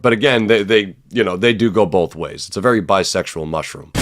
But again, they do go both ways. It's a very bisexual mushroom.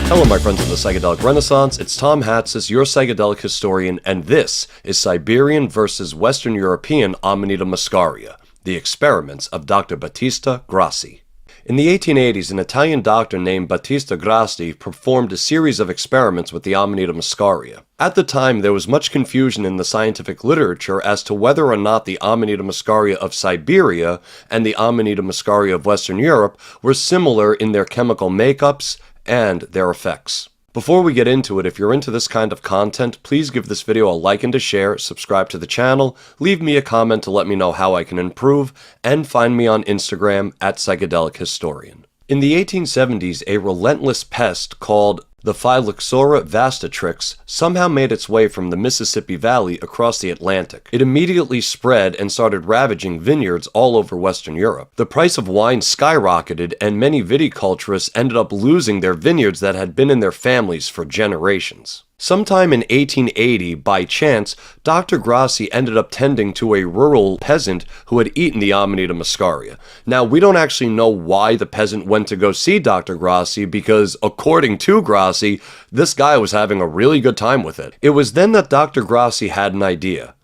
Hello, my friends of the Psychedelic Renaissance. It's Tom Hatsis, your psychedelic historian, and this is Siberian versus Western European Amanita Muscaria, the experiments of Dr. Battista Grassi. In the 1880s, an Italian doctor named Battista Grassi performed a series of experiments with the Amanita Muscaria. At the time, there was much confusion in the scientific literature as to whether or not the Amanita Muscaria of Siberia and the Amanita Muscaria of Western Europe were similar in their chemical makeups and their effects. Before we get into it, if you're into this kind of content, please give this video a like and a share, subscribe to the channel, leave me a comment to let me know how I can improve, and find me on Instagram at Psychedelic Historian. In the 1870s, a relentless pest called the Phylloxera vastatrix somehow made its way from the Mississippi Valley across the Atlantic. It immediately spread and started ravaging vineyards all over Western Europe. The price of wine skyrocketed, and many viticulturists ended up losing their vineyards that had been in their families for generations. Sometime in 1880, by chance, Dr. Grassi ended up tending to a rural peasant who had eaten the Amanita Muscaria. Now, we don't actually know why the peasant went to go see Dr. Grassi because, according to Grassi, this guy was having a really good time with it. It was then that Dr. Grassi had an idea.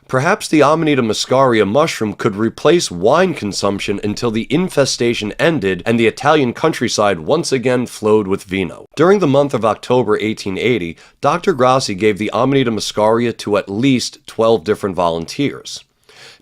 Perhaps the Amanita Muscaria mushroom could replace wine consumption until the infestation ended and the Italian countryside once again flowed with vino. During the month of October 1880, Dr. Grassi gave the Amanita Muscaria to at least 12 different volunteers.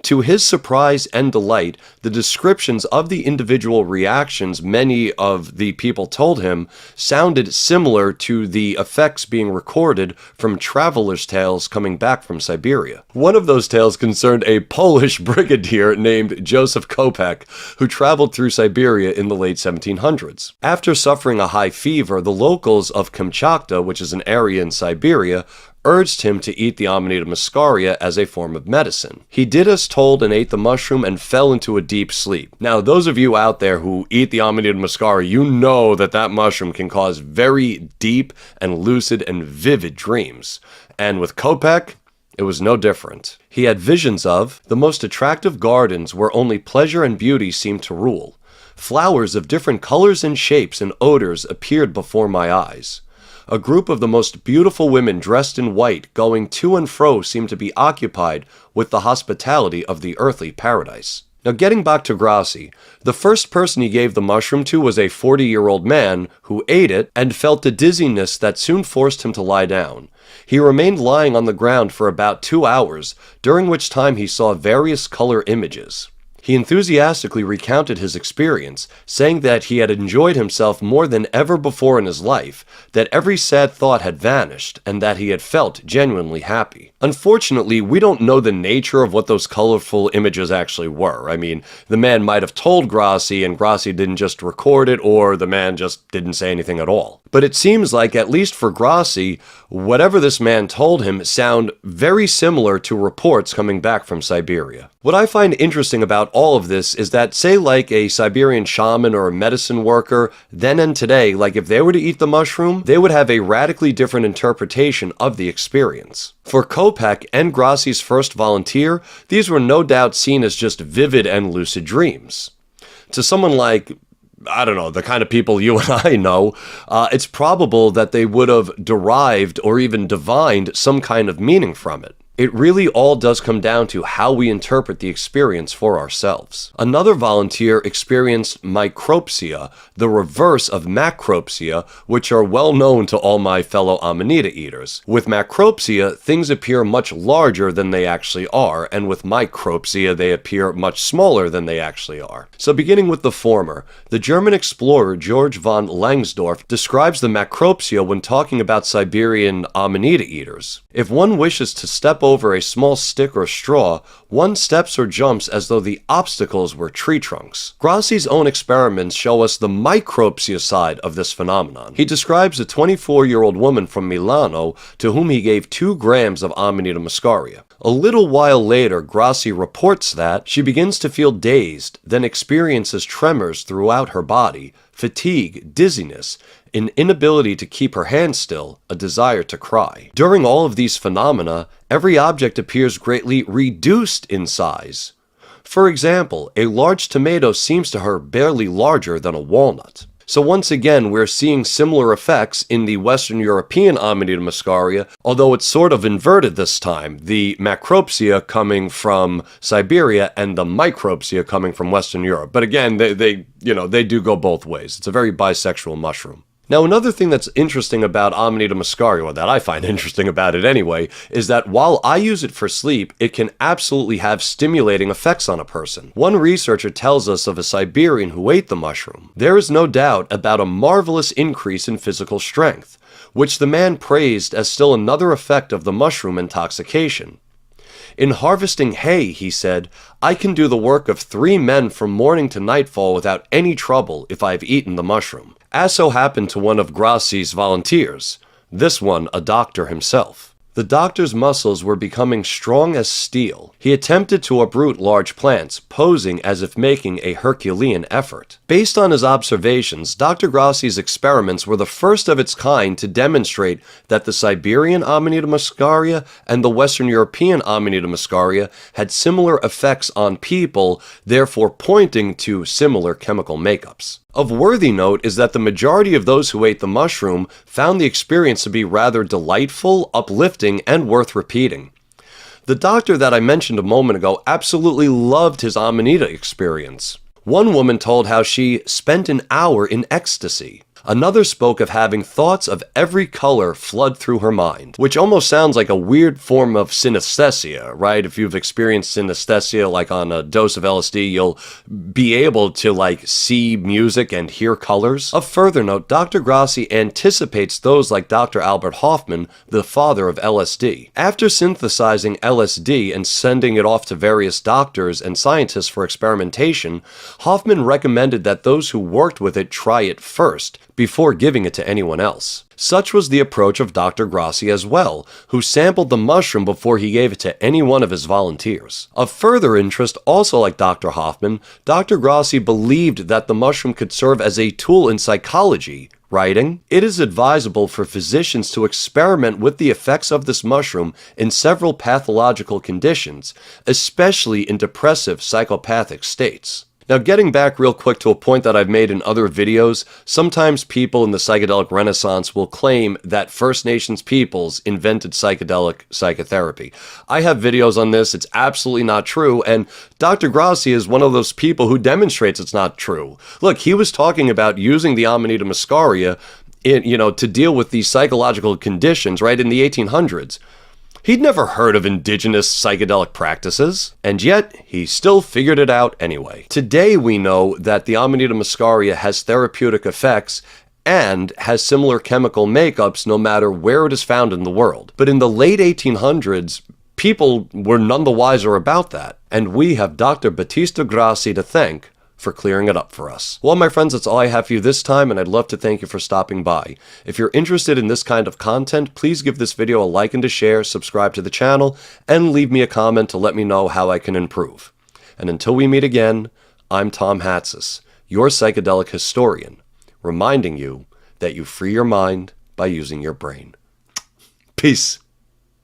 To his surprise and delight, the descriptions of the individual reactions many of the people told him sounded similar to the effects being recorded from travelers' tales coming back from Siberia. One of those tales concerned a Polish brigadier named Joseph Copek, who traveled through Siberia in the late 1700s. After suffering a high fever, the locals of Kamchatka, which is an area in Siberia, urged him to eat the Amanita Muscaria as a form of medicine. He did as told and ate the mushroom and fell into a deep sleep. Now, those of you out there who eat the Amanita Muscaria, you know that that mushroom can cause very deep and lucid and vivid dreams. And with Copek, it was no different. He had visions of the most attractive gardens where only pleasure and beauty seemed to rule. Flowers of different colors and shapes and odors appeared before my eyes. A group of the most beautiful women dressed in white going to and fro seemed to be occupied with the hospitality of the earthly paradise. Now, getting back to Grassi, the first person he gave the mushroom to was a 40-year-old man who ate it and felt a dizziness that soon forced him to lie down. He remained lying on the ground for about 2 hours, during which time he saw various color images. He enthusiastically recounted his experience, saying that he had enjoyed himself more than ever before in his life, that every sad thought had vanished, and that he had felt genuinely happy. Unfortunately, we don't know the nature of what those colorful images actually were. I mean, the man might have told Grassi, and Grassi didn't just record it, or the man just didn't say anything at all. But it seems like, at least for Grassi, whatever this man told him sound very similar to reports coming back from Siberia. What I find interesting about all of this is that, say like a Siberian shaman or a medicine worker, then and today, like if they were to eat the mushroom, they would have a radically different interpretation of the experience. For Copek and Grassi's first volunteer, these were no doubt seen as just vivid and lucid dreams. To someone like, I don't know, the kind of people you and I know, it's probable that they would have derived or even divined some kind of meaning from it. It really all does come down to how we interpret the experience for ourselves. Another volunteer experienced micropsia, the reverse of macropsia, which are well known to all my fellow Amanita eaters. With macropsia, things appear much larger than they actually are, and with micropsia, they appear much smaller than they actually are. So beginning with the former, the German explorer Georg von Langsdorff describes the macropsia when talking about Siberian Amanita eaters. If one wishes to step over a small stick or straw, one steps or jumps as though the obstacles were tree trunks. Grassi's own experiments show us the micropsia side of this phenomenon. He describes a 24-year-old woman from Milano to whom he gave 2 grams of Amanita Muscaria. A little while later, Grassi reports that she begins to feel dazed, then experiences tremors throughout her body, fatigue, dizziness, an inability to keep her hands still, a desire to cry. During all of these phenomena, every object appears greatly reduced in size. For example, a large tomato seems to her barely larger than a walnut. So once again, we're seeing similar effects in the Western European Amanita Muscaria, although it's sort of inverted this time. The macropsia coming from Siberia and the micropsia coming from Western Europe. But again, they do go both ways. It's a very bisexual mushroom. Now, another thing that's interesting about Amanita muscaria, or that I find interesting about it anyway, is that while I use it for sleep, it can absolutely have stimulating effects on a person. One researcher tells us of a Siberian who ate the mushroom. There is no doubt about a marvelous increase in physical strength, which the man praised as still another effect of the mushroom intoxication. In harvesting hay, he said, I can do the work of 3 men from morning to nightfall without any trouble if I have eaten the mushroom. As so happened to one of Grassi's volunteers, this one a doctor himself. The doctor's muscles were becoming strong as steel. He attempted to uproot large plants, posing as if making a Herculean effort. Based on his observations, Dr. Grassi's experiments were the first of its kind to demonstrate that the Siberian Amanita muscaria and the Western European Amanita muscaria had similar effects on people, therefore pointing to similar chemical makeups. Of worthy note is that the majority of those who ate the mushroom found the experience to be rather delightful, uplifting, and worth repeating. The doctor that I mentioned a moment ago absolutely loved his Amanita experience. One woman told how she spent an hour in ecstasy. Another spoke of having thoughts of every color flood through her mind, which almost sounds like a weird form of synesthesia, right? If you've experienced synesthesia, like on a dose of LSD, you'll be able to see music and hear colors. Of further note, Dr. Grassi anticipates those like Dr. Albert Hofmann, the father of LSD. After synthesizing LSD and sending it off to various doctors and scientists for experimentation, Hofmann recommended that those who worked with it try it first, before giving it to anyone else. Such was the approach of Dr. Grassi as well, who sampled the mushroom before he gave it to any one of his volunteers. Of further interest, also like Dr. Hoffman, Dr. Grassi believed that the mushroom could serve as a tool in psychology, writing, "It is advisable for physicians to experiment with the effects of this mushroom in several pathological conditions, especially in depressive psychopathic states." Now, getting back real quick to a point that I've made in other videos, sometimes people in the psychedelic renaissance will claim that First Nations peoples invented psychedelic psychotherapy. I have videos on this. It's absolutely not true, and Dr. Grassi is one of those people who demonstrates it's not true. Look, he was talking about using the Amanita muscaria to deal with these psychological conditions, right, in the 1800s. He'd never heard of indigenous psychedelic practices, and yet he still figured it out anyway. Today we know that the Amanita muscaria has therapeutic effects and has similar chemical makeups no matter where it is found in the world. But in the late 1800s, people were none the wiser about that, and we have Dr. Battista Grassi to thank for clearing it up for us. Well, my friends, that's all I have for you this time, and I'd love to thank you for stopping by. If you're interested in this kind of content, please give this video a like and a share, subscribe to the channel, and leave me a comment to let me know how I can improve. And until we meet again, I'm Tom Hatsis, your psychedelic historian, reminding you that you free your mind by using your brain. Peace.